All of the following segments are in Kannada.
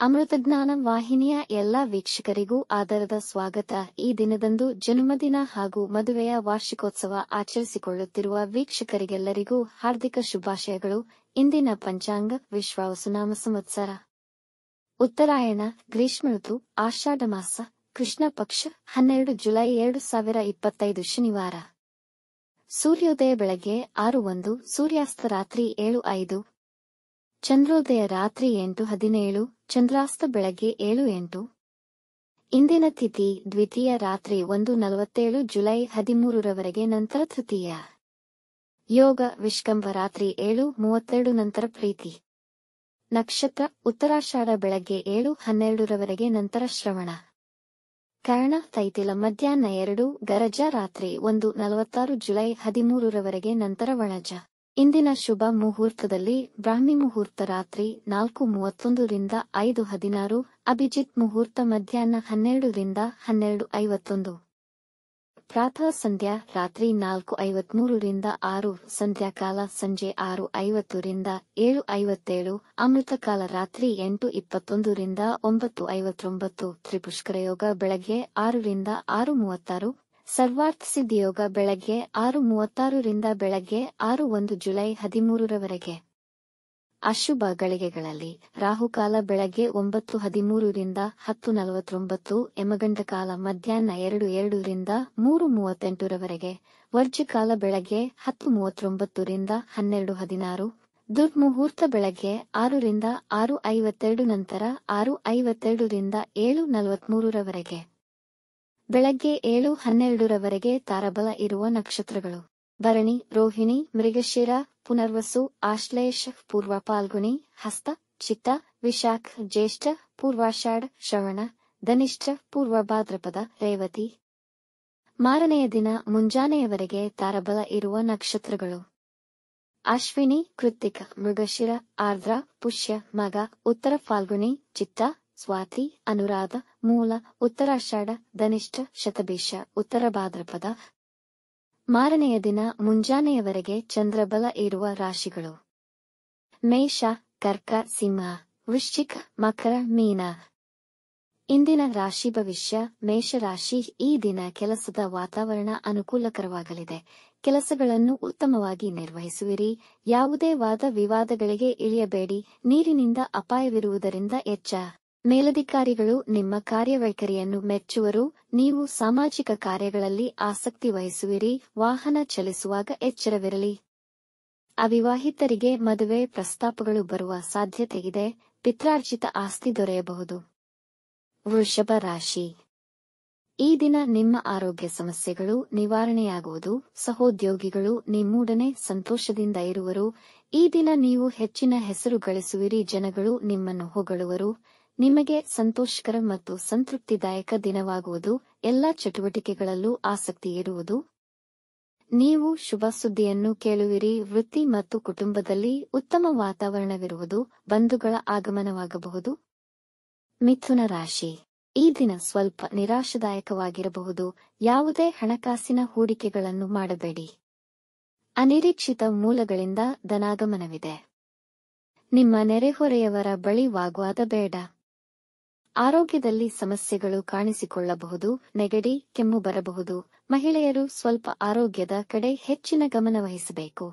ಅಮೃತಜ್ಞಾನ ವಾಹಿನಿಯ ಎಲ್ಲಾ ವೀಕ್ಷಕರಿಗೂ ಆದರದ ಸ್ವಾಗತ. ಈ ದಿನದಂದು ಜನ್ಮದಿನ ಹಾಗೂ ಮದುವೆಯ ವಾರ್ಷಿಕೋತ್ಸವ ಆಚರಿಸಿಕೊಳ್ಳುತ್ತಿರುವ ವೀಕ್ಷಕರಿಗೆಲ್ಲರಿಗೂ ಹಾರ್ದಿಕ ಶುಭಾಶಯಗಳು. ಇಂದಿನ ಪಂಚಾಂಗ ವಿಶ್ವಾವಸುನಾಮ ಸಂವತ್ಸರ ಉತ್ತರಾಯಣ, ಗ್ರೀಷ್ಮ ಋತು, ಆಷಾಢ ಮಾಸ, ಕೃಷ್ಣ ಪಕ್ಷ, 12 ಜುಲೈ 2025 ಶನಿವಾರ. ಸೂರ್ಯೋದಯ ಬೆಳಗ್ಗೆ 6:01, ಸೂರ್ಯಾಸ್ತ ರಾತ್ರಿ 7:05, ಚಂದ್ರೋದಯ ರಾತ್ರಿ 8:17, ಚಂದ್ರಾಸ್ತ ಬೆಳಗ್ಗೆ 7:08. ಇಂದಿನ ತಿಥಿ ದ್ವಿತೀಯ ರಾತ್ರಿ 1:47 ಜುಲೈ 13ರವರೆಗೆ, ನಂತರ ತೃತೀಯ. ಯೋಗ ವಿಷ್ಕಂಭ ರಾತ್ರಿ 7:32 ನಂತರ ಪ್ರೀತಿ. ನಕ್ಷತ್ರ ಉತ್ತರಾಷಾಢ ಬೆಳಗ್ಗೆ 7:12ರವರೆಗೆ, ನಂತರ ಶ್ರವಣ. ಕರ್ಣ ತೈತಿಲ ಮಧ್ಯಾಹ್ನ 2, ಗರಜ ರಾತ್ರಿ 1:46 ಜುಲೈ 13ರವರೆಗೆ, ನಂತರ ವಣಜ. ಇಂದಿನ ಶುಭ ಮುಹೂರ್ತದಲ್ಲಿ ಬ್ರಾಹ್ಮಿ ಮುಹೂರ್ತ ರಾತ್ರಿ 4:31 ರಿಂದ 5:16, ಅಭಿಜಿತ್ ಮುಹೂರ್ತ ಮಧ್ಯಾಹ್ನ 12 ರಿಂದ 12:51, ಪ್ರಾತಃ ಸಂಧ್ಯಾ ರಾತ್ರಿ 4:53 ರಿಂದ 6, ಸಂಧ್ಯಾಕಾಲ ಸಂಜೆ 6:50 ರಿಂದ 7:57, ಅಮೃತಕಾಲ ರಾತ್ರಿ 8:21 ರಿಂದ 9:59, ತ್ರಿಪುಷ್ಕರ ಯೋಗ ಬೆಳಗ್ಗೆ 6 ರಿಂದ 6:36, ಸರ್ವಾರ್ಥ ಸಿದ್ಧಿಯೋಗ ಬೆಳಗ್ಗೆ 6:36 ರಿಂದ ಬೆಳಗ್ಗೆ 6:01 ಜುಲೈ 13ರವರೆಗೆ. ಅಶುಭ ಗಳಿಗೆಗಳಲ್ಲಿ ರಾಹುಕಾಲ ಬೆಳಗ್ಗೆ 9:13 ರಿಂದ 10:49, ಯಮಗಂಡಕಾಲ ಮಧ್ಯಾಹ್ನ 2:02 ರಿಂದ 3:38ರವರೆಗೆ, ವರ್ಜ್ಯಕಾಲ ಬೆಳಗ್ಗೆ 10:39 ರಿಂದ 12:16, ದುರ್ಮುಹೂರ್ತ ಬೆಳಗ್ಗೆ 6 ರಿಂದ 6:52 ನಂತರ 6:52 ರಿಂದ 7:43ರವರೆಗೆ. ಬೆಳಗ್ಗೆ 7:12ರವರೆಗೆ ತಾರಬಲ ಇರುವ ನಕ್ಷತ್ರಗಳು: ಭರಣಿ, ರೋಹಿಣಿ, ಮೃಗಶಿರ, ಪುನರ್ವಸು, ಆಶ್ಲೇಷ, ಪೂರ್ವ ಫಾಲ್ಗುಣಿ, ಹಸ್ತ, ಚಿತ್ತ, ವಿಶಾಖ, ಜ್ಯೇಷ್ಠ, ಪೂರ್ವಾಷಾಢ, ಶ್ರವಣ, ಧನಿಷ್ಠ, ಪೂರ್ವ ಭಾದ್ರಪದ, ರೇವತಿ. ಮಾರನೆಯ ದಿನ ಮುಂಜಾನೆಯವರೆಗೆ ತಾರಬಲ ಇರುವ ನಕ್ಷತ್ರಗಳು: ಅಶ್ವಿನಿ, ಕೃತ್ತಿಕ, ಮೃಗಶಿರ, ಆರ್ದ್ರ, ಪುಷ್ಯ, ಮಗ, ಉತ್ತರ ಫಾಲ್ಗುಣಿ, ಚಿತ್ತ, ಸ್ವಾತಿ, ಅನುರಾಧ, ಮೂಲ, ಉತ್ತರಾಷಾಢ, ಧನಿಷ್ಠ, ಶತಭಿಷ, ಉತ್ತರ ಭಾದ್ರಪದ. ಮಾರನೆಯ ದಿನ ಮುಂಜಾನೆಯವರೆಗೆ ಚಂದ್ರಬಲ ಇರುವ ರಾಶಿಗಳು: ಮೇಷ, ಕರ್ಕ, ಸಿಂಹ, ವೃಶ್ಚಿಕ, ಮಕರ, ಮೀನ. ಇಂದಿನ ರಾಶಿ ಭವಿಷ್ಯ. ಮೇಷರಾಶಿ: ಈ ದಿನ ಕೆಲಸದ ವಾತಾವರಣ ಅನುಕೂಲಕರವಾಗಲಿದೆ. ಕೆಲಸಗಳನ್ನು ಉತ್ತಮವಾಗಿ ನಿರ್ವಹಿಸುವಿರಿ. ಯಾವುದೇ ವಾದ ವಿವಾದಗಳಿಗೆ ಇಳಿಯಬೇಡಿ. ನೀರಿನಿಂದ ಅಪಾಯವಿರುವುದರಿಂದ ಎಚ್ಚರ. ಮೇಲಧಿಕಾರಿಗಳು ನಿಮ್ಮ ಕಾರ್ಯವೈಖರಿಯನ್ನು ಮೆಚ್ಚುವರು. ನೀವು ಸಾಮಾಜಿಕ ಕಾರ್ಯಗಳಲ್ಲಿ ಆಸಕ್ತಿ ವಹಿಸುವಿರಿ. ವಾಹನ ಚಲಿಸುವಾಗ ಎಚ್ಚರವಿರಲಿ. ಅವಿವಾಹಿತರಿಗೆ ಮದುವೆ ಪ್ರಸ್ತಾಪಗಳು ಬರುವ ಸಾಧ್ಯತೆ ಇದೆ. ಪಿತ್ರಾರ್ಜಿತ ಆಸ್ತಿ ದೊರೆಯಬಹುದು. ವೃಷಭ ರಾಶಿ: ಈ ದಿನ ನಿಮ್ಮ ಆರೋಗ್ಯ ಸಮಸ್ಯೆಗಳು ನಿವಾರಣೆಯಾಗುವುದು. ಸಹೋದ್ಯೋಗಿಗಳು ನಿಮ್ಮೊಡನೆ ಸಂತೋಷದಿಂದ ಇರುವರು. ಈ ದಿನ ನೀವು ಹೆಚ್ಚಿನ ಹೆಸರು ಗಳಿಸುವಿರಿ. ಜನಗಳು ನಿಮ್ಮನ್ನು ಹೊಗಳುವರು. ನಿಮಗೆ ಸಂತೋಷಕರ ಮತ್ತು ಸಂತೃಪ್ತಿದಾಯಕ ದಿನವಾಗುವುದು. ಎಲ್ಲ ಚಟುವಟಿಕೆಗಳಲ್ಲೂ ಆಸಕ್ತಿ ಇರುವುದು. ನೀವು ಶುಭ ಸುದ್ದಿಯನ್ನು ಕೇಳುವಿರಿ. ವೃತ್ತಿ ಮತ್ತು ಕುಟುಂಬದಲ್ಲಿ ಉತ್ತಮ ವಾತಾವರಣವಿರುವುದು. ಬಂಧುಗಳ ಆಗಮನವಾಗಬಹುದು. ಮಿಥುನ ರಾಶಿ: ಈ ದಿನ ಸ್ವಲ್ಪ ನಿರಾಶಾದಾಯಕವಾಗಿರಬಹುದು. ಯಾವುದೇ ಹಣಕಾಸಿನ ಹೂಡಿಕೆಗಳನ್ನು ಮಾಡಬೇಡಿ. ಅನಿರೀಕ್ಷಿತ ಮೂಲಗಳಿಂದ ಧನಾಗಮನವಿದೆ. ನಿಮ್ಮ ನೆರೆಹೊರೆಯವರ ಬಳಿ ವಾಗ್ವಾದ ಬೇಡ. ಆರೋಗ್ಯದಲ್ಲಿ ಸಮಸ್ಯೆಗಳು ಕಾಣಿಸಿಕೊಳ್ಳಬಹುದು. ನೆಗಡಿ, ಕೆಮ್ಮು ಬರಬಹುದು. ಮಹಿಳೆಯರು ಸ್ವಲ್ಪ ಆರೋಗ್ಯದ ಕಡೆ ಹೆಚ್ಚಿನ ಗಮನ ವಹಿಸಬೇಕು.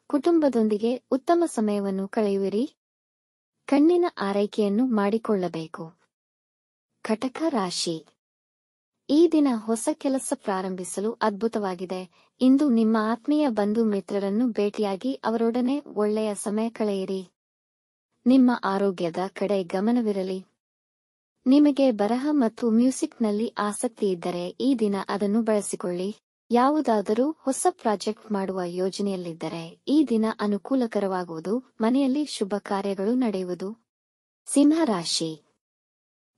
ಕುಟುಂಬದೊಂದಿಗೆ ಉತ್ತಮ ಸಮಯವನ್ನು ಕಳೆಯುವಿರಿ. ಕಣ್ಣಿನ ಆರೈಕೆಯನ್ನು ಮಾಡಿಕೊಳ್ಳಬೇಕು. ಕಟಕ ರಾಶಿ: ಈ ದಿನ ಹೊಸ ಕೆಲಸ ಪ್ರಾರಂಭಿಸಲು ಅದ್ಭುತವಾಗಿದೆ. ಇಂದು ನಿಮ್ಮ ಆತ್ಮೀಯ ಬಂಧು ಮಿತ್ರರನ್ನು ಭೇಟಿಯಾಗಿ ಅವರೊಡನೆ ಒಳ್ಳೆಯ ಸಮಯ ಕಳೆಯಿರಿ. ನಿಮ್ಮ ಆರೋಗ್ಯದ ಕಡೆ ಗಮನವಿರಲಿ. ನಿಮಗೆ ಬರಹ ಮತ್ತು ಮ್ಯೂಸಿಕ್ನಲ್ಲಿ ಆಸಕ್ತಿ ಇದ್ದರೆ ಈ ದಿನ ಅದನ್ನು ಬಳಸಿಕೊಳ್ಳಿ. ಯಾವುದಾದರೂ ಹೊಸ ಪ್ರಾಜೆಕ್ಟ್ ಮಾಡುವ ಯೋಜನೆಯಲ್ಲಿದ್ದರೆ ಈ ದಿನ ಅನುಕೂಲಕರವಾಗುವುದು. ಮನೆಯಲ್ಲಿ ಶುಭ ಕಾರ್ಯಗಳು ನಡೆಯುವುದು. ಸಿಂಹ ರಾಶಿ: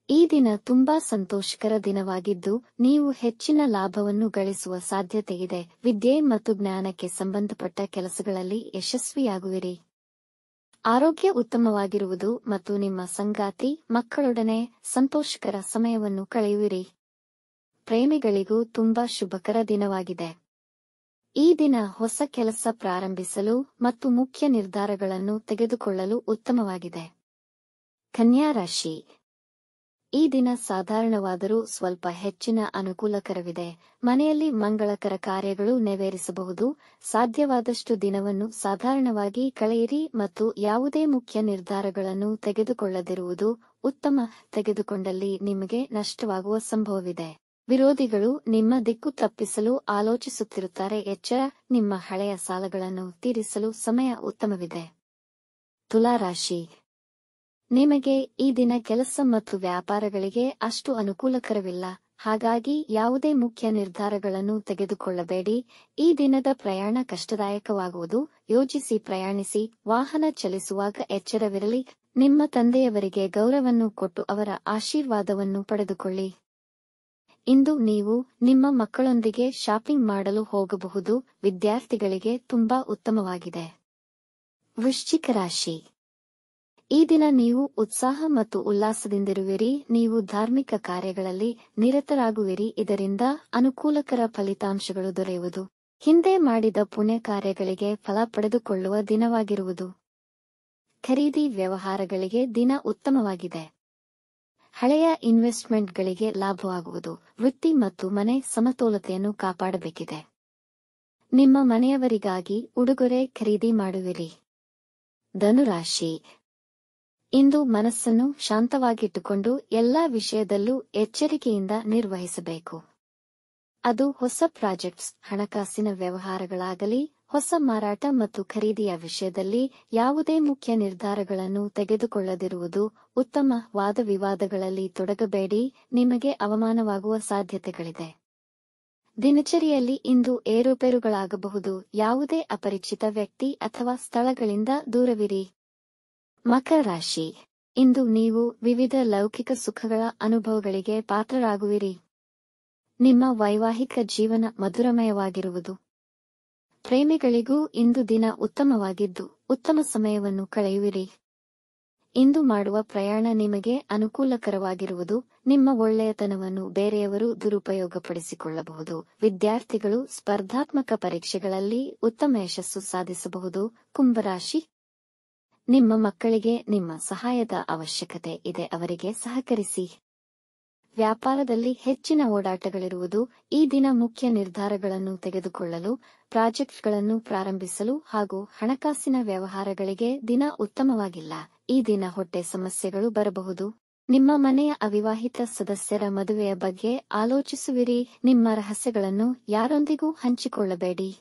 ಈ ದಿನ ತುಂಬಾ ಸಂತೋಷಕರ ದಿನವಾಗಿದ್ದು ನೀವು ಹೆಚ್ಚಿನ ಲಾಭವನ್ನು ಗಳಿಸುವ ಸಾಧ್ಯತೆಯಿದೆ. ವಿದ್ಯೆ ಮತ್ತು ಜ್ಞಾನಕ್ಕೆ ಸಂಬಂಧಪಟ್ಟ ಕೆಲಸಗಳಲ್ಲಿ ಯಶಸ್ವಿಯಾಗುವಿರಿ. ಆರೋಗ್ಯ ಉತ್ತಮವಾಗಿರುವುದು ಮತ್ತು ನಿಮ್ಮ ಸಂಗಾತಿ, ಮಕ್ಕಳೊಡನೆ ಸಂತೋಷಕರ ಸಮಯವನ್ನು ಕಳೆಯುವಿರಿ. ಪ್ರೇಮಿಗಳಿಗೂ ತುಂಬಾ ಶುಭಕರ ದಿನವಾಗಿದೆ. ಈ ದಿನ ಹೊಸ ಕೆಲಸ ಪ್ರಾರಂಭಿಸಲು ಮತ್ತು ಮುಖ್ಯ ನಿರ್ಧಾರಗಳನ್ನು ತೆಗೆದುಕೊಳ್ಳಲು ಉತ್ತಮವಾಗಿದೆ. ಕನ್ಯಾ ರಾಶಿ: ಈ ದಿನ ಸಾಧಾರಣವಾದರೂ ಸ್ವಲ್ಪ ಹೆಚ್ಚಿನ ಅನುಕೂಲಕರವಿದೆ. ಮನೆಯಲ್ಲಿ ಮಂಗಳಕರ ಕಾರ್ಯಗಳು ನೆರವೇರಿಸಬಹುದು. ಸಾಧ್ಯವಾದಷ್ಟು ದಿನವನ್ನು ಸಾಧಾರಣವಾಗಿ ಕಳೆಯಿರಿ ಮತ್ತು ಯಾವುದೇ ಮುಖ್ಯ ನಿರ್ಧಾರಗಳನ್ನು ತೆಗೆದುಕೊಳ್ಳದಿರುವುದು ಉತ್ತಮ. ತೆಗೆದುಕೊಂಡಲ್ಲಿ ನಿಮಗೆ ನಷ್ಟವಾಗುವ ಸಂಭವವಿದೆ. ವಿರೋಧಿಗಳು ನಿಮ್ಮ ದಿಕ್ಕು ತಪ್ಪಿಸಲು ಆಲೋಚಿಸುತ್ತಿರುತ್ತಾರೆ. ಎಚ್ಚರ, ನಿಮ್ಮ ಹಳೆಯ ಸಾಲಗಳನ್ನು ತೀರಿಸಲು ಸಮಯ ಉತ್ತಮವಿದೆ. ತುಲಾ ರಾಶಿ. ನಿಮಗೆ ಈ ದಿನ ಕೆಲಸ ಮತ್ತು ವ್ಯಾಪಾರಗಳಿಗೆ ಅಷ್ಟು ಅನುಕೂಲಕರವಿಲ್ಲ. ಹಾಗಾಗಿ ಯಾವುದೇ ಮುಖ್ಯ ನಿರ್ಧಾರಗಳನ್ನು ತೆಗೆದುಕೊಳ್ಳಬೇಡಿ. ಈ ದಿನದ ಪ್ರಯಾಣ ಕಷ್ಟದಾಯಕವಾಗುವುದು. ಯೋಜಿಸಿ ಪ್ರಯಾಣಿಸಿ. ವಾಹನ ಚಲಿಸುವಾಗ ಎಚ್ಚರವಿರಲಿ. ನಿಮ್ಮ ತಂದೆಯವರಿಗೆ ಗೌರವವನ್ನು ಕೊಟ್ಟು ಅವರ ಆಶೀರ್ವಾದವನ್ನು ಪಡೆದುಕೊಳ್ಳಿ. ಇಂದು ನೀವು ನಿಮ್ಮ ಮಕ್ಕಳೊಂದಿಗೆ ಶಾಪಿಂಗ್ ಮಾಡಲು ಹೋಗಬಹುದು. ವಿದ್ಯಾರ್ಥಿಗಳಿಗೆ ತುಂಬಾ ಉತ್ತಮವಾಗಿದೆ. ವೃಶ್ಚಿಕ ರಾಶಿ. ಈ ದಿನ ನೀವು ಉತ್ಸಾಹ ಮತ್ತು ಉಲ್ಲಾಸದಿಂದಿರುವಿರಿ. ನೀವು ಧಾರ್ಮಿಕ ಕಾರ್ಯಗಳಲ್ಲಿ ನಿರತರಾಗುವಿರಿ. ಇದರಿಂದ ಅನುಕೂಲಕರ ಫಲಿತಾಂಶಗಳು ದೊರೆಯುವುದು. ಹಿಂದೆ ಮಾಡಿದ ಪುಣ್ಯ ಕಾರ್ಯಗಳಿಗೆ ಫಲ ಪಡೆದುಕೊಳ್ಳುವ ದಿನವಾಗಿರುವುದು. ಖರೀದಿ ವ್ಯವಹಾರಗಳಿಗೆ ದಿನ ಉತ್ತಮವಾಗಿದೆ. ಹಳೆಯ ಇನ್ವೆಸ್ಟ್ಮೆಂಟ್ಗಳಿಗೆ ಲಾಭವಾಗುವುದು. ವೃತ್ತಿ ಮತ್ತು ಮನೆ ಸಮತೋಲತೆಯನ್ನು ಕಾಪಾಡಬೇಕಿದೆ. ನಿಮ್ಮ ಮನೆಯವರಿಗಾಗಿ ಉಡುಗೊರೆ ಖರೀದಿ ಮಾಡುವಿರಿ. ಧನುರಾಶಿ. ಇಂದು ಮನಸ್ಸನ್ನು ಶಾಂತವಾಗಿಟ್ಟುಕೊಂಡು ಎಲ್ಲಾ ವಿಷಯದಲ್ಲೂ ಎಚ್ಚರಿಕೆಯಿಂದ ನಿರ್ವಹಿಸಬೇಕು. ಅದು ಹೊಸ ಪ್ರಾಜೆಕ್ಟ್ಸ್, ಹಣಕಾಸಿನ ವ್ಯವಹಾರಗಳಾಗಲಿ, ಹೊಸ ಮಾರಾಟ ಮತ್ತು ಖರೀದಿಯ ವಿಷಯದಲ್ಲಿ ಯಾವುದೇ ಮುಖ್ಯ ನಿರ್ಧಾರಗಳನ್ನು ತೆಗೆದುಕೊಳ್ಳದಿರುವುದು ಉತ್ತಮ. ವಾದವಿವಾದಗಳಲ್ಲಿ ತೊಡಗಬೇಡಿ. ನಿಮಗೆ ಅವಮಾನವಾಗುವ ಸಾಧ್ಯತೆಗಳಿದೆ. ದಿನಚರಿಯಲ್ಲಿ ಇಂದು ಏರುಪೇರುಗಳಾಗಬಹುದು. ಯಾವುದೇ ಅಪರಿಚಿತ ವ್ಯಕ್ತಿ ಅಥವಾ ಸ್ಥಳಗಳಿಂದ ದೂರವಿರಿ. ಮಕರ ರಾಶಿ. ಇಂದು ನೀವು ವಿವಿಧ ಲೌಕಿಕ ಸುಖಗಳ ಅನುಭವಗಳಿಗೆ ಪಾತ್ರರಾಗುವಿರಿ. ನಿಮ್ಮ ವೈವಾಹಿಕ ಜೀವನ ಮಧುರಮಯವಾಗಿರುವುದು. ಪ್ರೇಮಿಗಳಿಗೂ ಇಂದು ದಿನ ಉತ್ತಮವಾಗಿದ್ದು ಉತ್ತಮ ಸಮಯವನ್ನು ಕಳೆಯುವಿರಿ. ಇಂದು ಮಾಡುವ ಪ್ರಯಾಣ ನಿಮಗೆ ಅನುಕೂಲಕರವಾಗಿರುವುದು. ನಿಮ್ಮ ಒಳ್ಳೆಯತನವನ್ನು ಬೇರೆಯವರು ದುರುಪಯೋಗಪಡಿಸಿಕೊಳ್ಳಬಹುದು. ವಿದ್ಯಾರ್ಥಿಗಳು ಸ್ಪರ್ಧಾತ್ಮಕ ಪರೀಕ್ಷೆಗಳಲ್ಲಿ ಉತ್ತಮ ಯಶಸ್ಸು ಸಾಧಿಸಬಹುದು. ಕುಂಭರಾಶಿ. ನಿಮ್ಮ ಮಕ್ಕಳಿಗೆ ನಿಮ್ಮ ಸಹಾಯದ ಅವಶ್ಯಕತೆ ಇದೆ. ಅವರಿಗೆ ಸಹಕರಿಸಿ. ವ್ಯಾಪಾರದಲ್ಲಿ ಹೆಚ್ಚಿನ ಓಡಾಟಗಳಿರುವುದು. ಈ ದಿನ ಮುಖ್ಯ ನಿರ್ಧಾರಗಳನ್ನು ತೆಗೆದುಕೊಳ್ಳಲು, ಪ್ರಾಜೆಕ್ಟ್ಗಳನ್ನು ಪ್ರಾರಂಭಿಸಲು ಹಾಗೂ ಹಣಕಾಸಿನ ವ್ಯವಹಾರಗಳಿಗೆ ದಿನ ಉತ್ತಮವಾಗಿಲ್ಲ. ಈ ದಿನ ಹೊಟ್ಟೆ ಸಮಸ್ಯೆಗಳು ಬರಬಹುದು. ನಿಮ್ಮ ಮನೆಯ ಅವಿವಾಹಿತ ಸದಸ್ಯರ ಮದುವೆಯ ಬಗ್ಗೆ ಆಲೋಚಿಸುವಿರಿ. ನಿಮ್ಮ ರಹಸ್ಯಗಳನ್ನು ಯಾರೊಂದಿಗೂ ಹಂಚಿಕೊಳ್ಳಬೇಡಿ.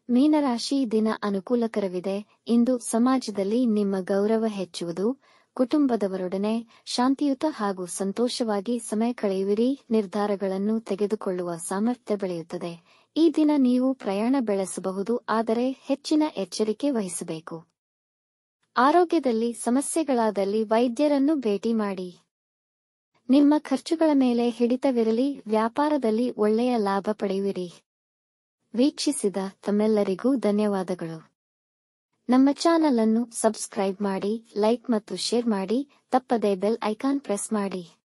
ಮೀನರಾಶಿ. ದಿನ ಅನುಕೂಲಕರವಿದೆ. ಇಂದು ಸಮಾಜದಲ್ಲಿ ನಿಮ್ಮ ಗೌರವ ಹೆಚ್ಚುವುದು. ಕುಟುಂಬದವರೊಡನೆ ಶಾಂತಿಯುತ ಹಾಗೂ ಸಂತೋಷವಾಗಿ ಸಮಯ ಕಳೆಯುವಿರಿ. ನಿರ್ಧಾರಗಳನ್ನು ತೆಗೆದುಕೊಳ್ಳುವ ಸಾಮರ್ಥ್ಯ ಬೆಳೆಯುತ್ತದೆ. ಈ ದಿನ ನೀವು ಪ್ರಯಾಣ ಬೆಳೆಸಬಹುದು, ಆದರೆ ಹೆಚ್ಚಿನ ಎಚ್ಚರಿಕೆ ವಹಿಸಬೇಕು. ಆರೋಗ್ಯದಲ್ಲಿ ಸಮಸ್ಯೆಗಳಾದಲ್ಲಿ ವೈದ್ಯರನ್ನು ಭೇಟಿ ಮಾಡಿ. ನಿಮ್ಮ ಖರ್ಚುಗಳ ಮೇಲೆ ಹಿಡಿತವಿರಲಿ. ವ್ಯಾಪಾರದಲ್ಲಿ ಒಳ್ಳೆಯ ಲಾಭ ಪಡೆಯುವಿರಿ. ವೀಕ್ಷಿಸಿದ ತಮ್ಮೆಲ್ಲರಿಗೂ ಧನ್ಯವಾದಗಳು. ನಮ್ಮ ಚಾನಲ್ ಅನ್ನು ಸಬ್ಸ್ಕ್ರೈಬ್ ಮಾಡಿ, ಲೈಕ್ ಮತ್ತು ಶೇರ್ ಮಾಡಿ. ತಪ್ಪದೇ ಬೆಲ್ ಐಕಾನ್ ಪ್ರೆಸ್ ಮಾಡಿ.